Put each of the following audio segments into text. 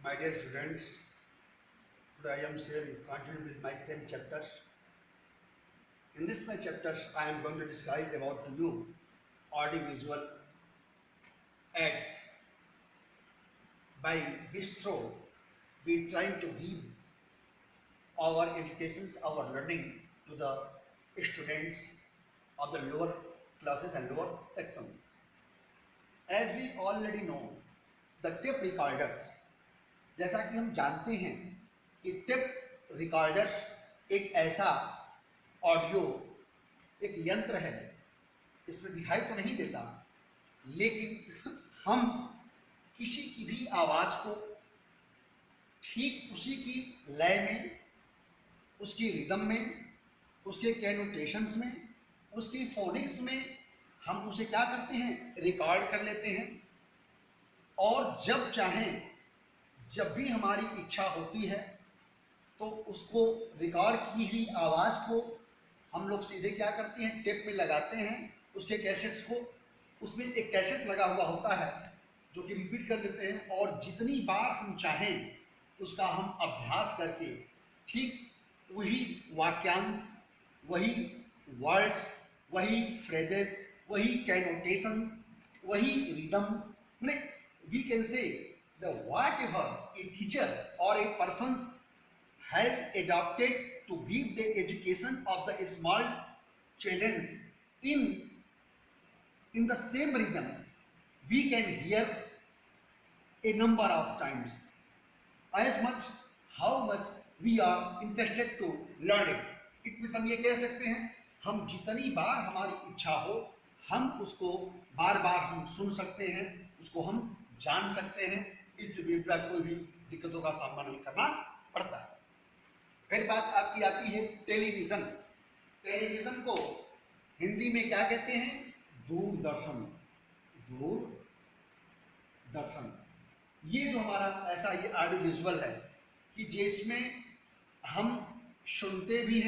My dear students, today I am continue with my same chapters. In this my chapters, I am going to discuss about to you audiovisual ads. By which through we trying to give our educations, our learning to the students of the lower classes and lower sections. As we already know, the tape recorders, जैसा कि हम जानते हैं कि tape recorders एक ऐसा audio एक यंत्र है, इसमें दिखाई तो नहीं देता, लेकिन हम किसी की भी आवाज़ को ठीक उसी की लय में, उसकी रिदम में, उसके कैनोटेशंस में, उसकी फोनिक्स में हम उसे क्या करते हैं, रिकॉर्ड कर लेते हैं। और जब चाहें, जब भी हमारी इच्छा होती है तो उसको रिकॉर्ड की हुई आवाज़ को हम लोग सीधे क्या करते हैं, टेप में लगाते हैं उसके कैसेट्स को। उसमें एक कैसेट लगा हुआ होता है जो कि रिपीट कर लेते हैं, और जितनी बार हम चाहें उसका हम अभ्यास करके ठीक वही वाक्यांश, वही वर्ड्स, वही फ्रेजेस, वही कैनोटेशंस, वही rhythm, we can say the whatever a teacher or a person has adopted to give the education of the small children in the same rhythm, we can hear a number of times, as much how much we are interested to learn it. it means हम ये कह सकते हैं, हम जितनी बार हमारी इच्छा हो हम उसको बार बार हम सुन सकते हैं, उसको हम जान सकते हैं। इसलिए कोई भी दिक्कतों का सामना नहीं करना पड़ता है। फिर बात आपकी आती है टेलीविजन। टेलीविजन को हिंदी में क्या कहते हैं, दूरदर्शन। दूरदर्शन ये जो हमारा ऐसा ये ऑडियो विजुअल है कि जिसमें हम सुनते भी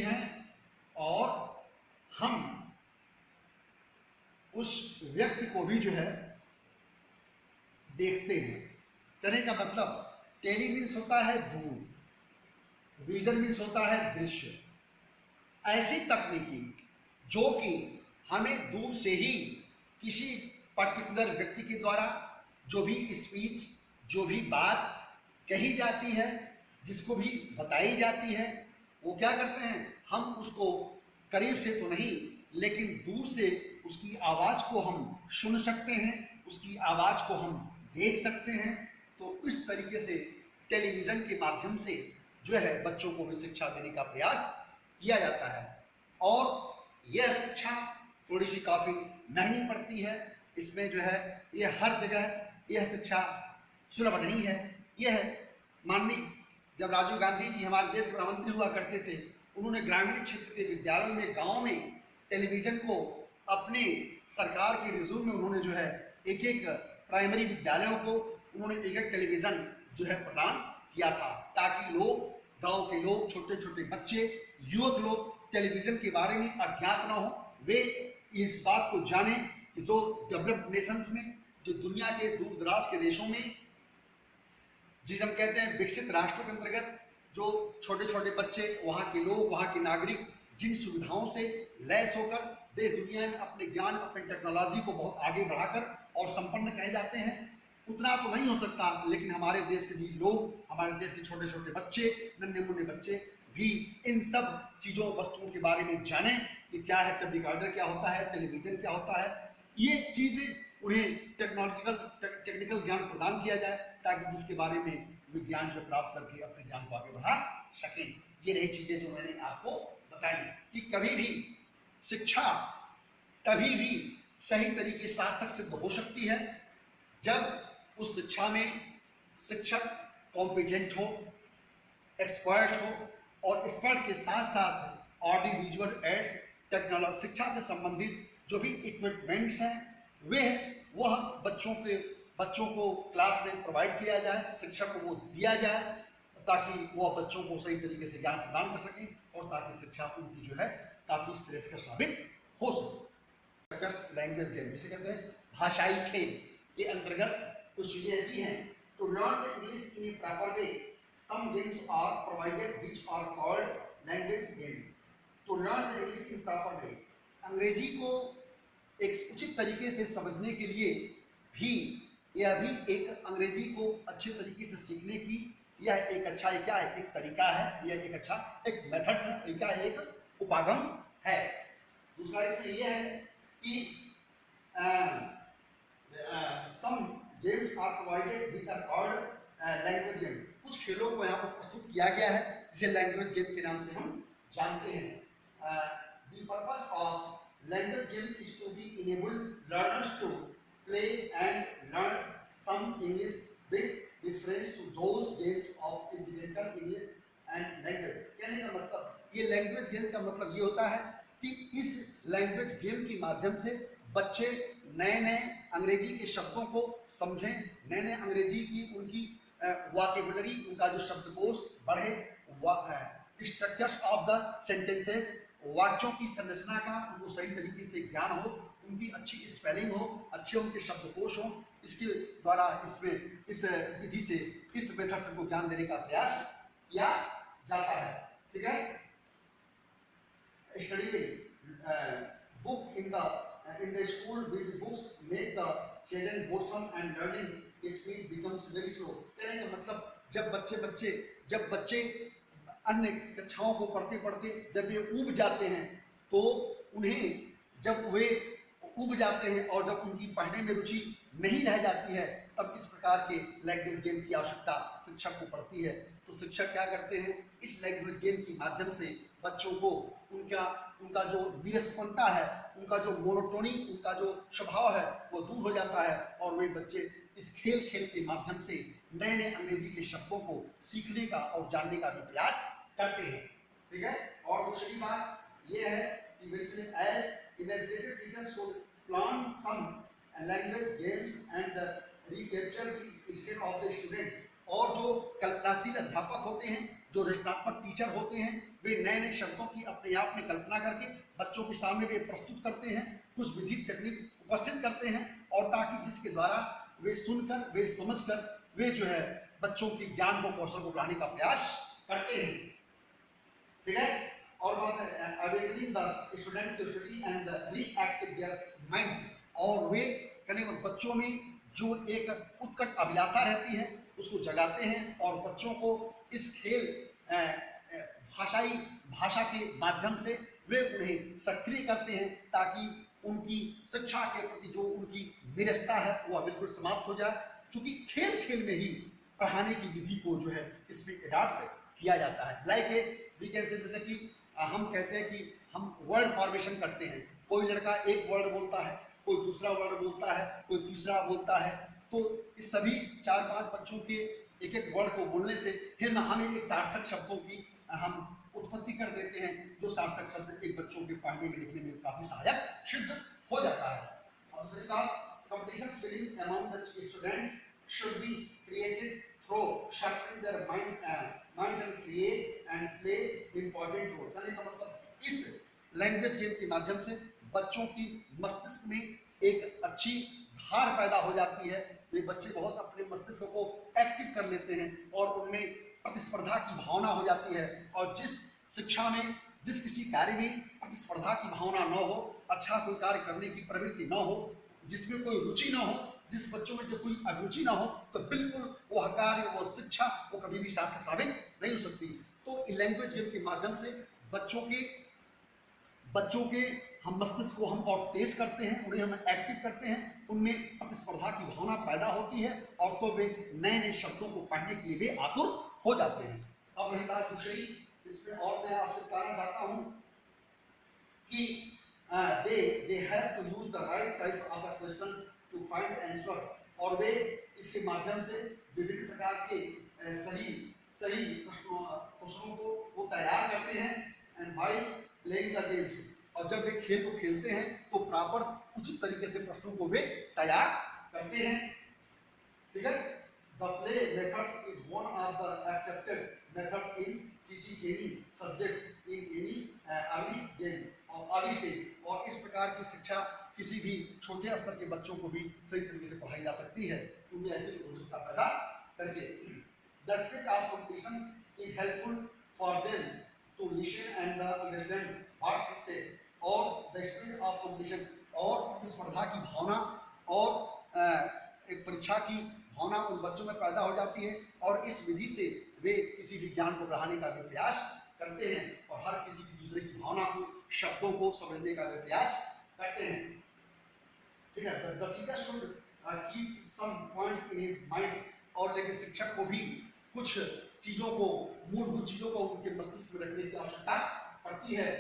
हैं और हम उस व्यक्ति को भी जो है देखते हैं। कहने का मतलब टेलीविजन होता है दूर, विजन मीन्स होता है दृश्य। ऐसी तकनीकी जो कि हमें दूर से ही किसी पर्टिकुलर व्यक्ति के द्वारा जो भी स्पीच, जो भी बात कही जाती है, जिसको भी बताई जाती है, वो क्या करते हैं, हम उसको करीब से तो नहीं लेकिन दूर से उसकी आवाज़ को हम सुन सकते हैं, उसकी आवाज़ को हम देख सकते हैं। तो इस तरीके से टेलीविज़न के माध्यम से जो है बच्चों को भी शिक्षा देने का प्रयास किया जाता है। और यह शिक्षा थोड़ी सी काफ़ी महंगी पड़ती है। इसमें जो है ये हर जगह यह शिक्षा सुलभ नहीं है। यह माननीय जब राजीव गांधी जी हमारे देश के प्रधानमंत्री हुआ करते थे, उन्होंने ग्रामीण क्षेत्र के विद्यालयों में, गाँव में टेलीविज़न को अपने सरकार के रिज्यूम में उन्होंने जो है एक एक प्राइमरी विद्यालयों को उन्होंने एक एक टेलीविज़न जो है प्रदान किया था, ताकि लोग, गांव के लोग, छोटे छोटे बच्चे, युवक लोग टेलीविज़न के बारे में अज्ञात ना हो, वे इस बात को जानें कि जो डेवलप्ड नेशंस में, जो दुनिया के दूर दराज के देशों में, जिसे हम कहते हैं विकसित राष्ट्रों के अंतर्गत, जो छोटे छोटे बच्चे, वहाँ के लोग, वहाँ के नागरिक जिन सुविधाओं से लैस होकर देश दुनिया में अपने ज्ञान, अपने टेक्नोलॉजी को बहुत आगे बढ़ाकर और संपन्न कहे जाते हैं, उतना तो नहीं हो सकता, लेकिन हमारे देश के भी लोग, हमारे देश के छोटे छोटे बच्चे, नन्हे मुन्ने बच्चे भी इन सब चीज़ों, वस्तुओं के बारे में जानें कि क्या है टेप रिकॉर्डर, क्या होता है टेलीविज़न, क्या होता है। ये चीज़ें उन्हें टेक्निकल ज्ञान प्रदान किया जाए, ताकि जिसके बारे में विज्ञान जो प्राप्त करके अपने ज्ञान को आगे बढ़ा सकें। ये रही चीज़ें जो मैंने आपको बताई कि कभी भी शिक्षा तभी भी सही तरीके सार्थक सिद्ध हो सकती है जब उस शिक्षा में शिक्षक कॉम्पिटेंट हो, एक्सपर्ट हो, और एक्सपर्ट के साथ साथ ऑडियो विजुअल एड्स, टेक्नोलॉजी, शिक्षा से संबंधित जो भी इक्विपमेंट्स हैं वह बच्चों को क्लास में प्रोवाइड किया जाए, शिक्षक को वो दिया जाए, ताकि वह बच्चों को सही तरीके से ज्ञान प्रदान कर सकें और ताकि शिक्षा उनकी जो है काफ़ी श्रेष्ठ साबित हो सके। लैंग्वेज गेम जिसे कहते हैं भाषाई खेल, के अंतर्गत कुछ चीजें ऐसी हैं। To learn the English in a proper way some games are provided which are called language game. To learn the English in proper way, अंग्रेजी को एक उचित तरीके से समझने के लिए भी, यह भी एक अंग्रेजी को अच्छे तरीके से सीखने की यह एक अच्छा क्या है, एक तरीका है, यह एक अच्छा एक मेथड है, क्या है, एक उपागम है। दूसरा इसमें यह है कि some games are provided which are called language game. कुछ खेलों को यहाँ पर प्रस्तुत किया गया है जिसे लैंग्वेज गेम के नाम से हम जानते हैं। The purpose of language game is to be enable learners to play and learn some English with difference to those games of incidental English and language. कहने का मतलब, ये लैंग्वेज गेम का मतलब ये होता है कि इस लैंग्वेज गेम के माध्यम से बच्चे नए नए अंग्रेजी के शब्दों को समझें, नए नए अंग्रेजी की उनकी वोकैबुलरी, उनका जो शब्दकोश बढ़े, स्ट्रक्चर्स ऑफ द सेंटेंसेस, वाक्यों की संरचना का उनको सही तरीके से ज्ञान हो, उनकी अच्छी स्पेलिंग हो, अच्छे उनके शब्दकोश हो। इसके द्वारा इसमें इस विधि से, इस मेथड से उनको ज्ञान देने का प्रयास किया जाता है। ठीक है, studying book in the school with books make the children boresome and learning speed becomes very slow। कहने का मतलब जब बच्चे अन्य कक्षाओं को पढ़ते पढ़ते जब ये ऊब जाते हैं, तो उन्हें जब वे ऊब जाते हैं और जब उनकी पढ़ने में रुचि नहीं रह जाती है, तब इस प्रकार के लैंग्वेज गेम की आवश्यकता शिक्षक को पड़ती है। तो शिक्षक क्या करते हैं, इस लैंग्वेज गेम के माध्यम से बच्चों को उनका जो नीरसपनता है, उनका जो मोनोटोनी, उनका जो स्वभाव है वो दूर हो जाता है और वे बच्चे इस खेल के माध्यम से नए नए अंग्रेजी के शब्दों को सीखने का और जानने का भी प्रयास करते हैं। ठीक है, और दूसरी बात यह है कि as imaginative teachers should plan some language games and recapture the instead of the students। और जो कल्पनाशील अध्यापक होते हैं, जो रचनात्मक टीचर होते हैं, वे नए नए शब्दों की अपने आप में कल्पना करके बच्चों के सामने वे प्रस्तुत करते हैं, कुछ विधिक तकनीक उपस्थित करते हैं, और ताकि जिसके द्वारा वे सुनकर, वे समझकर, वे जो है बच्चों के ज्ञान को, कौशल को बढ़ाने का प्रयास करते हैं। ठीक है, और बात है awakening the student to study and reactive their mind. और वे कहने को बच्चों में जो एक उत्कट अभिलाषा रहती है उसको जगाते हैं, और बच्चों को इस खेल भाषा के माध्यम से वे उन्हें सक्रिय करते हैं, ताकि उनकी शिक्षा के प्रति जो उनकी निरस्ता है वह बिल्कुल समाप्त हो जाए। क्योंकि खेल में ही पढ़ाने की विधि को जो है इसमें एडॉप्ट किया जाता है। लाइक वी कैन से, जैसे कि हम कहते हैं कि हम वर्ड फॉर्मेशन करते हैं, कोई लड़का एक वर्ड बोलता है, कोई दूसरा वर्ड बोलता है, कोई तीसरा बोलता है, तो इस सभी 4-5 बच्चों के एक एक वर्ड को बोलने से फिर हमें एक सार्थक शब्दों की हम उत्पत्ति कर देते हैं, जो सार्थक शब्द एक बच्चों के पढ़ने में लिखने में काफी सहायक सिद्ध हो जाता है। अब दूसरी बात, competition feelings among the students should be created through sharpening their minds and create and play important role. कहने का मतलब इस लैंग्वेज गेम के माध्यम से बच्चों की मस्तिष्क में एक अच्छी धार पैदा हो जाती है। वे बच्चे बहुत अपने मस्तिष्क को एक्टिव कर लेते हैं और उनमें प्रतिस्पर्धा की भावना हो जाती है। और जिस शिक्षा में, जिस किसी कार्य में प्रतिस्पर्धा की भावना न हो, अच्छा कोई कार्य करने की प्रवृत्ति न हो, जिसमें कोई रुचि न हो, जिस बच्चों में जब कोई अभिरुचि ना हो, तो बिल्कुल वह कार्य, वह शिक्षा वो कभी भी सार्थक साबित नहीं हो सकती। तो लैंग्वेज गेम के माध्यम से बच्चों के हम मस्तिष्क को हम और तेज करते हैं, उन्हें हम एक्टिव करते हैं, उनमें प्रतिस्पर्धा की भावना पैदा होती है, और तो वे नए नए शब्दों को पढ़ने के लिए वे आतुर हो जाते हैं। अब रही बात दूसरी, इसमें और मैं आपसे बताना चाहता हूं कि they have to use the right type of the questions to find answer। और वे इसके माध्यम से विभिन्न प्रकार के सही प्रश्नों को वो तैयार करते हैं, and by playing the games. और जब वे खेल को खेलते हैं तो प्रॉपर उचित तरीके से प्रश्नों को वे तैयार करते हैं। ठीक है, the play methods is one of the accepted methods in teaching any subject in any early game और अर्ली स्टेज। और इस प्रकार की शिक्षा किसी भी छोटे स्तर के बच्चों को भी सही तरीके से पढ़ाई जा सकती है, उनमें ऐसी उत्सुकता पैदा करके। The spirit of competition is helpful for them to listen and understand what he said. और द स्पिरिट ऑफ कंपटीशन, और प्रतिस्पर्धा की भावना और एक परीक्षा की भावना उन बच्चों में पैदा हो जाती है, और इस विधि से वे किसी भी ज्ञान को बढ़ाने का भी प्रयास करते हैं और हर किसी की दूसरे की भावना को, शब्दों को समझने का भी प्रयास करते हैं। ठीक है, the teacher should keep some point in his mind. और लेकिन शिक्षक को भी कुछ चीजों को, मूलभूत चीजों को उनके मस्तिष्क में रखने की आवश्यकता पड़ती है।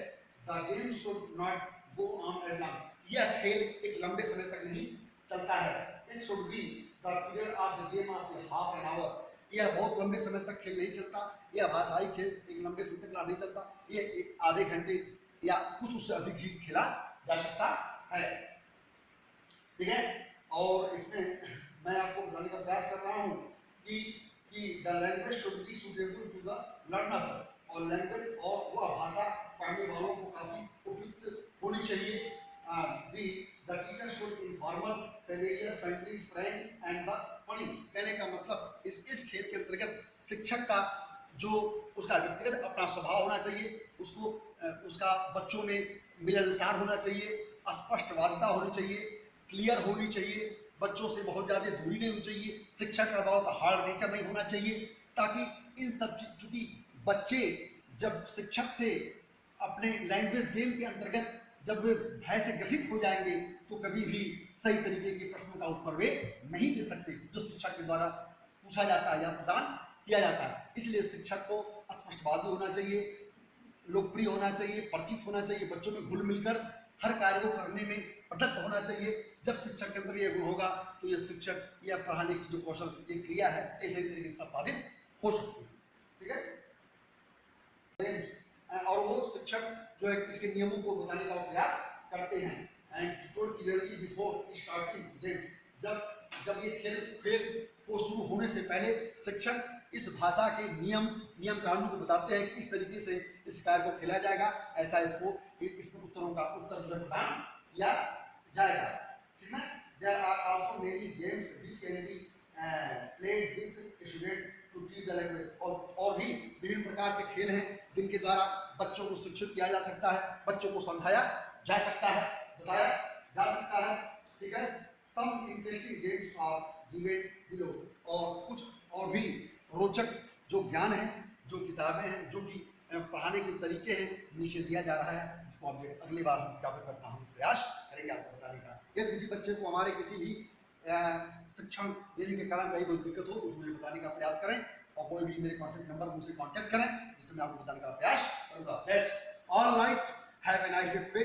The game should not go on as long. यह खेल एक लंबे समय तक नहीं चलता है। It should be the period of the game of half an hour. यह बहुत लंबे समय तक खेल नहीं चलता, यह भाषाई खेल एक लंबे समय तक नहीं चलता, ये आधे घंटे या कुछ उससे अधिक ही खेला जा सकता है। ठीक है, और इसमें मैं आपको बताने का प्रयास कर रहा हूँ कि the language should be suitable to the learners. और लैंग्वेज और वह भाषा पढ़ने वालों को काफी उपयुक्त होनी चाहिए। The teacher should informal, familiar, friendly, Frank and the funny. कहने का मतलब इस खेल के अंतर्गत शिक्षक का जो उसका व्यक्तिगत अपना स्वभाव होना चाहिए, उसको उसका बच्चों में मिलनसार होना चाहिए, स्पष्टवादिता होनी चाहिए, क्लियर होनी चाहिए, बच्चों से बहुत ज़्यादा दूरी नहीं होनी चाहिए, शिक्षक का बहुत हार्ड नेचर नहीं होना चाहिए, ताकि इन सब चूंकि बच्चे जब शिक्षक से अपने लैंग्वेज गेम के अंतर्गत जब वे भय से ग्रसित हो जाएंगे तो कभी भी सही तरीके के प्रश्नों का उत्तर वे नहीं दे सकते जो शिक्षक के द्वारा पूछा जाता है या प्रदान किया जाता है। इसलिए शिक्षक को स्पष्टवादी होना चाहिए, लोकप्रिय होना चाहिए, परिचित होना चाहिए, बच्चों में घुल मिलकर हर कार्य को करने में प्रदत्त होना चाहिए। जब शिक्षक के अंदर यह गुण होगा तो यह शिक्षक या पढ़ाने की जो कौशल, ये क्रिया है, ये सही तरीके से संपादित हो सकती है। ठीक है, और वो शिक्षक जो है इसके नियमों को बताने का प्रयास करते हैं। And told clearly before starting game. जब ये खेल को शुरू होने से पहले शिक्षक इस भाषा के नियम कानून को बताते हैं कि इस तरीके से इस कार्य को खेला जाएगा, ऐसा इसमें उत्तरों का उत्तर प्रदान किया जाएगा। ठीक है, there are also many games which can be played with student to teach the language. और भी विभिन्न प्रकार के खेल हैं जिनके द्वारा बच्चों को शिक्षित किया जा सकता है, बच्चों को समझाया जा सकता है, बताया जा सकता है। ठीक है, some interesting games are given below. और कुछ और भी रोचक जो ज्ञान है, जो किताबें हैं, जो कि पढ़ाने के तरीके हैं, नीचे दिया जा रहा है, जिसको हम अगली बार हम टॉपिक करना हम प्रयास करेंगे आपको बताने का। यदि किसी बच्चे को हमारे किसी भी शिक्षण देने के कारण कहीं कोई दिक्कत हो तो मुझे बताने का प्रयास करें, और कोई भी मेरे कॉन्टैक्ट नंबर मुझसे कॉन्टैक्ट करें, जिससे मैं आपको बताने का प्रयास करूँगा। That's all right, have a nice day today.